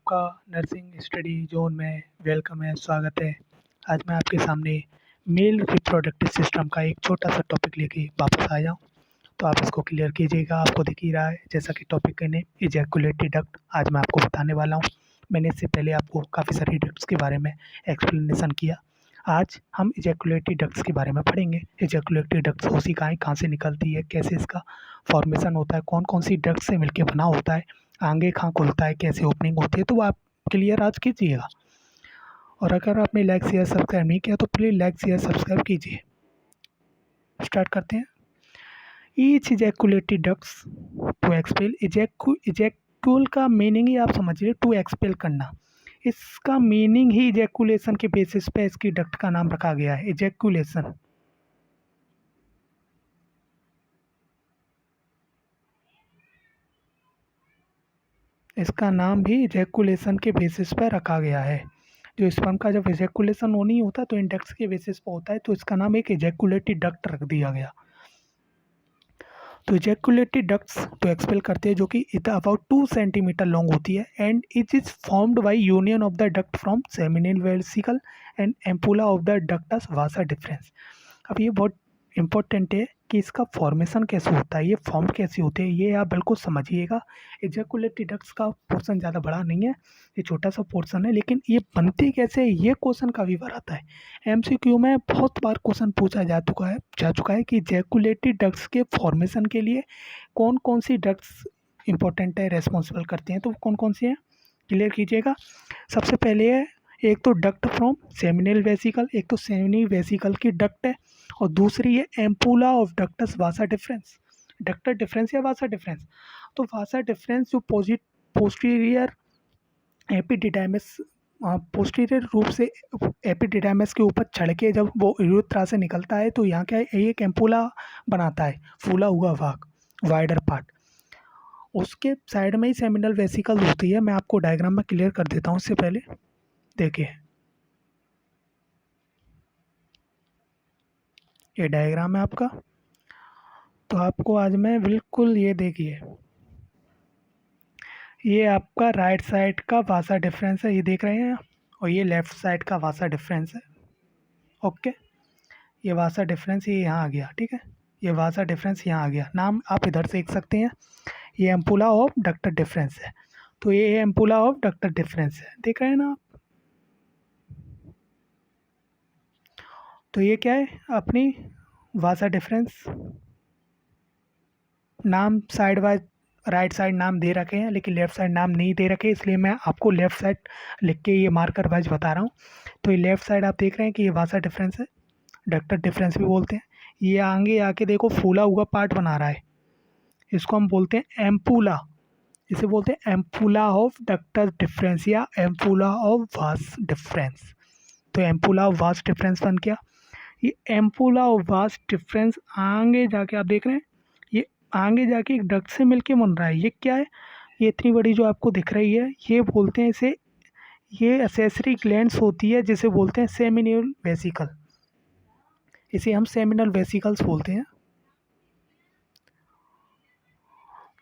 आपका nursing study zone में welcome है, स्वागत है। आज मैं आपके सामने मेल रिप्रोडक्टिव सिस्टम का एक छोटा सा टॉपिक लेके वापस आया हूँ। तो आप इसको क्लियर कीजिएगा। आपको दिख ही रहा है जैसा कि टॉपिक का नेम इजैकुलेटरी डक्ट आज मैं आपको बताने वाला हूँ। मैंने इससे पहले आपको काफ़ी सारी डक्ट्स के बारे में एक्सप्लेनेशन किया। आज हम इजैकुलेटरी डक्ट्स के बारे में पढ़ेंगे। इजैकुलेटरी डक्ट्स कोशिकाएं कहाँ से निकलती है, कैसे इसका फॉर्मेशन होता है, कौन कौन सी डक्ट से मिलकर बना होता है, आगे कहाँ खुलता है, कैसे ओपनिंग होती है, तो वो आप क्लियर आज कीजिएगा। और अगर आपने लाइक शेयर सब्सक्राइब नहीं किया तो प्लीज़ लाइक शेयर सब्सक्राइब कीजिए। स्टार्ट करते हैं। Each ejaculatory ducts to expel ejaculate का मीनिंग ही आप समझिए, टू एक्सपेल करना। इसका मीनिंग ही इजैकुलेशन के बेसिस पे इसकी डक्ट का नाम रखा गया है, इजैकुलेशन। इसका नाम भी इजैकुलेशन के बेसिस पर रखा गया है। जो स्पर्म का जब इजैकुलेशन नहीं होता तो इंडेक्स के बेसिस पर होता है, तो इसका नाम एक इजैकुलेटरी डक्ट रख दिया गया। तो इजैकुलेटरी डक्ट्स तो एक्सपेल करते हैं, जो कि अबाउट 2 सेंटीमीटर लॉन्ग होती है and it is formed by union of the duct from seminal vesicle and ampulla of the ductus Vasa difference. अब ये बहुत इंपॉर्टेंट है कि इसका फॉर्मेशन कैसे होता है, ये फॉर्म कैसे होते हैं, ये आप बिल्कुल समझिएगा। इजैकुलेटरी डक्ट्स का पोर्शन ज़्यादा बड़ा नहीं है, ये छोटा सा पोर्शन है, लेकिन ये बनती कैसे है ये क्वेश्चन काफ़ी बार आता है। एमसीक्यू में बहुत बार क्वेश्चन पूछा जा चुका है कि इजैकुलेटरी डक्ट्स के फॉर्मेशन के लिए कौन कौन सी डक्ट्स इंपॉर्टेंट है, रेस्पॉन्सिबल करती हैं, तो कौन कौन सी हैं क्लियर कीजिएगा। सबसे पहले है एक तो डक्ट फ्रॉम सेमिनल वेसिकल, एक तो सेमिनल वेसिकल की डक्ट है, और दूसरी है ampulla of ductus Vasa difference. Doctor difference या वासा डिफरेंस, तो वासा डिफरेंस जो पोस्टीरियर एपिडिडाइमिस पोस्टीरियर रूप से एपिडिडाइमिस के ऊपर चढ़ के जब वो यूरेथ्रा से निकलता है तो यहाँ क्या है, एक एम्पुला बनाता है, फूला हुआ भाग, वाइडर पार्ट। उसके साइड में ही सेमिनल वेसिकल होती है। मैं आपको डायग्राम में क्लियर कर देता हूँ। उससे पहले देखिए, ये डायग्राम है आपका। तो आपको आज मैं बिल्कुल, ये देखिए, ये आपका राइट साइड का वासा डिफरेंस है, ये देख रहे हैं, और ये लेफ़्ट साइड का वासा डिफरेंस है। ओके, ये वासा डिफरेंस ये यहाँ आ गया, ठीक है, ये वासा डिफरेंस यहाँ आ गया। नाम आप इधर से देख सकते हैं, ये एम्पुला ऑफ डक्टर डिफरेंस है। तो ये एम्पुला ऑफ डक्टर डिफरेंस है, देख रहे हैं ना आप। तो ये क्या है, अपनी वासा डिफरेंस। नाम साइड वाइज राइट साइड नाम दे रखे हैं, लेकिन लेफ़्ट साइड नाम नहीं दे रखे, इसलिए मैं आपको लेफ़्ट साइड लिख के ये मार्कर वाइज बता रहा हूँ। तो ये लेफ़्ट साइड आप देख रहे हैं कि ये वासा डिफरेंस है, डक्टर डिफरेंस भी बोलते हैं। ये आगे आके देखो फूला हुआ पार्ट बना रहा है, इसको हम बोलते हैं एम्पुला। इसे बोलते हैं एम्पुला ऑफ डक्टर डिफरेंस या एम्पुला ऑफ वास डिफरेंस। तो एम्पुला ऑफ वास डिफरेंस बन गया। ये एम्पुला ऑफ वास डिफरेंस आगे जाके आप देख रहे हैं, ये आगे जाके एक डक्ट से मिलके बन रहा है। ये क्या है, ये इतनी बड़ी जो आपको दिख रही है, ये बोलते हैं इसे, ये एसेसरी ग्लैंड्स होती है जिसे बोलते हैं सेमिनल वेसिकल। इसे हम सेमिनल वेसिकल्स बोलते हैं।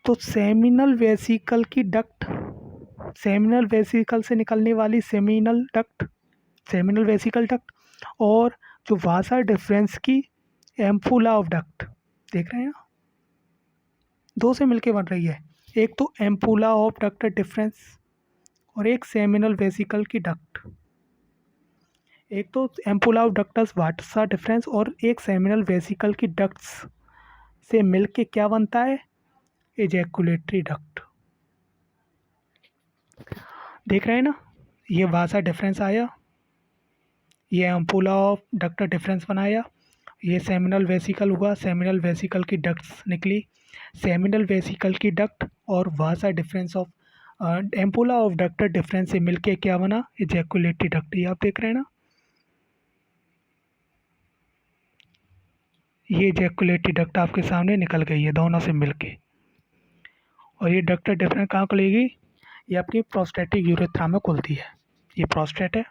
तो सेमिनल वेसिकल की डक्ट, सेमिनल वेसिकल से निकलने वाली seminal duct, seminal vesicle duct, और जो वासा डिफरेंस की एम्पुला ऑफ डक्ट, देख रहे हैं, दो से मिलके बन रही है। एक तो एम्पुला ऑफ डक्टर डिफरेंस और एक सेमिनल वेसिकल की डक्ट। एक तो ampulla of ductus Vasa difference और एक सेमिनल वेसिकल की डक्ट्स से मिलके क्या बनता है, इजैकुलेटरी डक्ट। देख रहे हैं ना, ये वासा डिफरेंस आया, ये एम्पुला ऑफ डक्टर डिफरेंस बनाया, ये सेमिनल वेसिकल हुआ, सेमिनल वेसिकल की डक्ट्स निकली, सेमिनल वेसिकल की डक्ट और vasa deferens of ampulla of ductus deferens से मिलके क्या बना, इजैकुलेटरी डक्ट। ये आप देख रहे हैं ना, ये इजैकुलेटरी डक्ट आपके सामने निकल गई है दोनों से मिलके। और ये डक्टर डिफरेंस कहाँ खुलेगी, ये अपनी प्रोस्टेटिक यूरेथ्रा में खुलती है। ये प्रोस्टेट है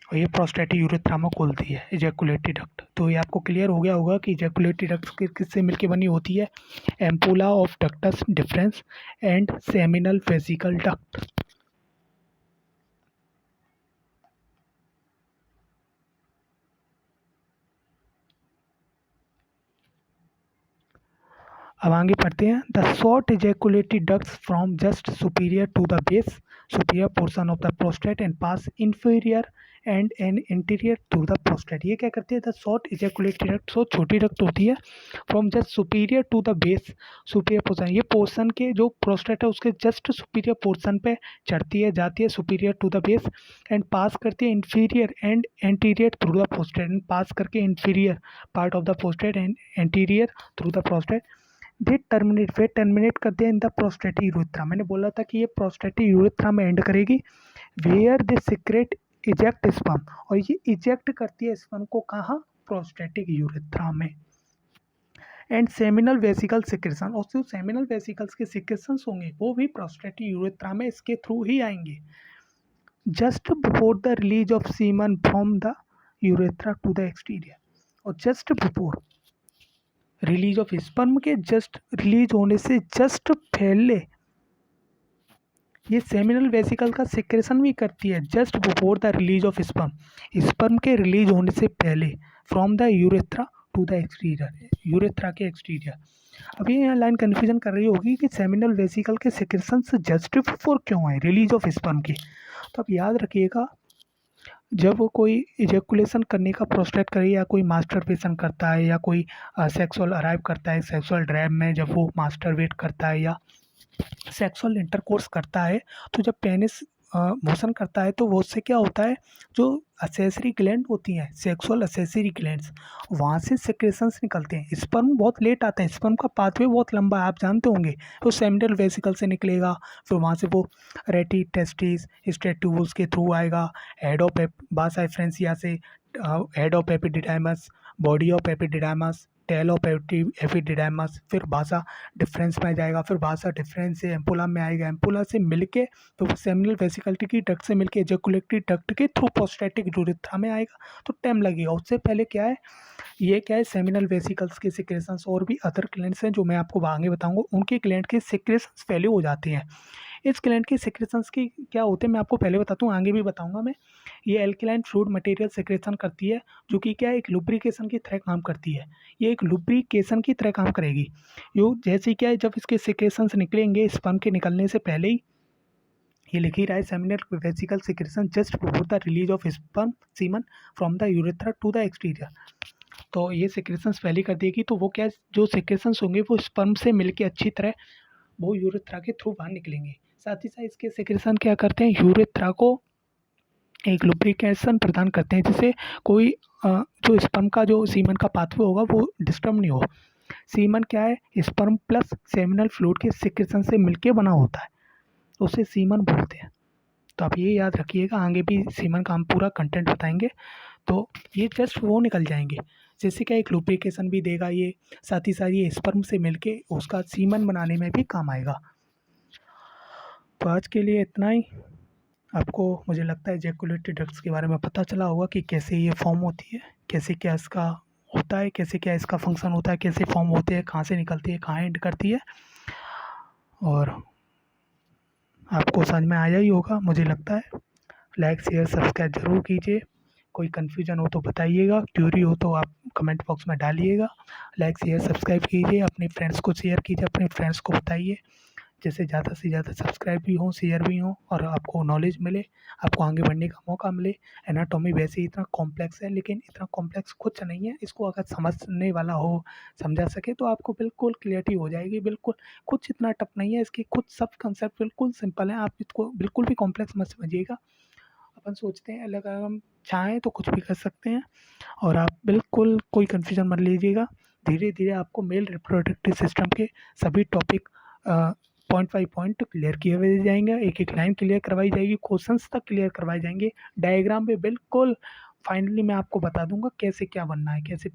और ये प्रोस्टेटिक यूरेथ्रा में खुलती है इजैकुलेटरी डक्ट। तो ये आपको क्लियर हो गया होगा कि इजैकुलेटरी डक्ट किससे मिलके बनी होती है, ampulla of ductus deferens and seminal vesicle duct. अब आगे पढ़ते हैं। The short ejaculatory ducts from just superior to the base superior portion of the prostate and pass inferior and an interior through the prostate. ये क्या करती है? The short ejaculatory duct, so छोटी duct होती है, from just superior to the base superior portion, ये portion के जो प्रोस्टेट है उसके जस्ट सुपीरियर पोर्शन पे चढ़ती है, जाती है superior to the base and pass करती है inferior and anterior through the prostate, and pass करके inferior part of the prostate and anterior through the prostate. They terminate करते हैं इन द प्रोस्टेटिक यूरेथ्रा। मैंने बोला था कि ये प्रोस्टेटिक यूरेथ्रा में एंड करेगी, where they secrete eject sperm, और ये इजेक्ट करती है स्पर्म को कहाँ? प्रोस्टेटिक यूरेथ्रा में। एंड सेमिनल वेसिकल सिक्रेशन, और जो सेमिनल वेसिकल्स के सिक्रेशंस होंगे वो भी प्रोस्टेटिक यूरेथ्रा में इसके थ्रू ही आएंगे। Just before the release of semen from the urethra to the exterior, और just before release of sperm के जस्ट रिलीज होने से जस्ट पहले ये सेमिनल वेसिकल का सिक्रेशन भी करती है, just before the release of sperm, sperm के रिलीज होने से पहले, from the urethra to the exterior, urethra के एक्सटीरियर। अभी यहाँ लाइन कन्फ्यूजन कर रही होगी कि सेमिनल वेसिकल के सिक्रेशन जस्ट बिफोर क्यों आए रिलीज ऑफ स्पर्म की। तो अब याद रखिएगा, जब वो कोई इजैकुलेशन करने का प्रोस्टेट करे, या कोई मास्टरबेशन करता है, या कोई सेक्सुअल अराइव करता है सेक्सुअल ड्राइव में, जब वो मास्टरबेट करता है या सेक्सुअल इंटरकोर्स करता है, तो जब पेनिस मोशन करता है तो वो उससे क्या होता है, जो असेसरी ग्लैंड होती हैं, सेक्सुअल असेसरी ग्लैंड्स, वहाँ से सेक्रेशंस निकलते हैं। स्पर्म बहुत लेट आता है, स्पर्म का पाथवे बहुत लंबा है, आप जानते होंगे। तो सेमिनल वेसिकल से निकलेगा, फिर वहाँ से वो रेटी टेस्टिस स्टेट्यूल्स के थ्रू आएगा, हेड ऑफ बासा फ्रेंसिया से head of epididymis, body of epididymis, tail of epididymis, फिर बासा डिफरेंस में जाएगा, फिर बासा डिफरेंस से एम्पुला में आएगा, एम्पुला से मिलके तो वो सेमिनल वेसिकल्टी की डक्ट से मिलके एजैकुलेटरी डक्ट के थ्रू प्रोस्टेटिक यूरेथ्रा में आएगा, तो टाइम लगेगा। उससे पहले क्या है, ये क्या है, सेमिनल वेसिकल्स के सिक्रेशंस और भी अदर ग्लैंड्स हैं जो मैं आपको आगे बताऊंगा, उनके ग्लैंड के सिक्रेशंस पहले हो जाते हैं। इस ग्लैंड के सिक्रेशंस की क्या होते हैं मैं आपको पहले बताता हूँ, आगे भी बताऊंगा मैं। ये एल्कलाइन फ्लूइड मटेरियल सिक्रेशन करती है, जो कि क्या है, एक लुब्रिकेशन की तरह काम करती है। ये एक लुब्रिकेशन की तरह काम करेगी। यो जैसे क्या है, जब इसके सिक्रेशंस निकलेंगे स्पर्म के निकलने से पहले ही, ये लिख ही रहा है, seminal vesicle secretion just before the release of sperm semen from the urethra to the exterior. तो ये सिक्रेशंस पहले कर देगी, तो वो क्या है, जो सिक्रेशंस होंगे वो स्पर्म से मिलके अच्छी तरह वो यूरेथ्रा के थ्रू बाहर निकलेंगे। साथ ही साथ इसके सिक्रेशन क्या करते हैं, यूरेथ्रा को एक लुब्रिकेशन प्रदान करते हैं, जिससे कोई जो स्पर्म का जो सीमन का पाथवे होगा वो डिस्टर्ब नहीं हो। सीमन क्या है, स्पर्म प्लस सेमिनल फ्लूइड के सिक्रेशन से मिलके बना होता है, उसे सीमन बोलते हैं। तो आप ये याद रखिएगा, आगे भी सीमन का हम पूरा कंटेंट बताएंगे। तो ये जस्ट वो निकल जाएंगे, जैसे क्या एक लुब्रिकेशन भी देगा ये, साथ ही साथ ये स्पर्म से मिलके उसका सीमन बनाने में भी काम आएगा। तो आज के लिए इतना ही। आपको मुझे लगता है एजैकुलेटरी डक्ट्स के बारे में पता चला होगा कि कैसे ये फॉर्म होती है, कैसे क्या इसका होता है, कैसे क्या इसका फंक्शन होता है, कैसे फॉर्म होते हैं, कहाँ से निकलती है, कहाँ एंड करती है, और आपको समझ में आया ही होगा मुझे लगता है। लाइक शेयर सब्सक्राइब ज़रूर कीजिए। कोई कन्फ्यूजन हो तो बताइएगा, क्यूरी हो तो आप कमेंट बॉक्स में डालिएगा। लाइक शेयर सब्सक्राइब कीजिए, अपने फ्रेंड्स को शेयर कीजिए, अपने फ्रेंड्स को बताइए, जैसे ज़्यादा से ज़्यादा सब्सक्राइब भी हों, शेयर भी हों, और आपको नॉलेज मिले, आपको आगे बढ़ने का मौका मिले। एनाटॉमी वैसे ही इतना कॉम्प्लेक्स है, लेकिन इतना कॉम्प्लेक्स कुछ नहीं है। इसको अगर समझने वाला हो, समझा सके, तो आपको बिल्कुल क्लियरिटी हो जाएगी। बिल्कुल कुछ इतना टफ नहीं है, इसके कुछ सब कंसेप्ट बिल्कुल सिंपल हैं। आप इसको बिल्कुल भी कॉम्प्लेक्स मत समझिएगा। अपन सोचते हैं अलग, अगर हम चाहें तो कुछ भी कर सकते हैं, और आप बिल्कुल कोई कन्फ्यूजन मत लीजिएगा। धीरे धीरे आपको मेल रिप्रोडक्टिव सिस्टम के सभी topic point by point clear किए हुए जाएंगे, एक एक लाइन क्लियर करवाई जाएगी, क्वेश्चंस तक क्लियर करवाए जाएंगे, डायग्राम पे बिल्कुल फाइनली मैं आपको बता दूंगा कैसे क्या बनना है, कैसे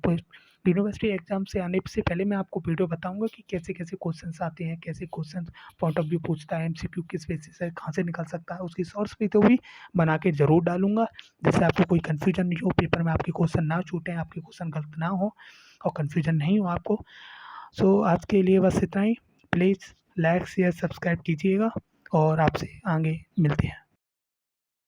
यूनिवर्सिटी एग्जाम से आने से पहले मैं आपको वीडियो बताऊंगा कि कैसे कैसे क्वेश्चंस आते हैं, कैसे क्वेश्चन पॉइंट ऑफ व्यू पूछता है, एमसीक्यू किस बेसिस है, कहाँ से निकल सकता है, उसकी सोर्स भी तो भी बना के ज़रूर डालूंगा, जिससे आपको कोई कन्फ्यूजन नहीं हो, पेपर में आपके क्वेश्चन ना छूटें, आपके क्वेश्चन गलत ना हो और कन्फ्यूजन नहीं हो आपको। सो आज के लिए बस इतना ही। प्लीज़ लाइक शेयर सब्सक्राइब कीजिएगा, और आपसे आगे मिलते हैं।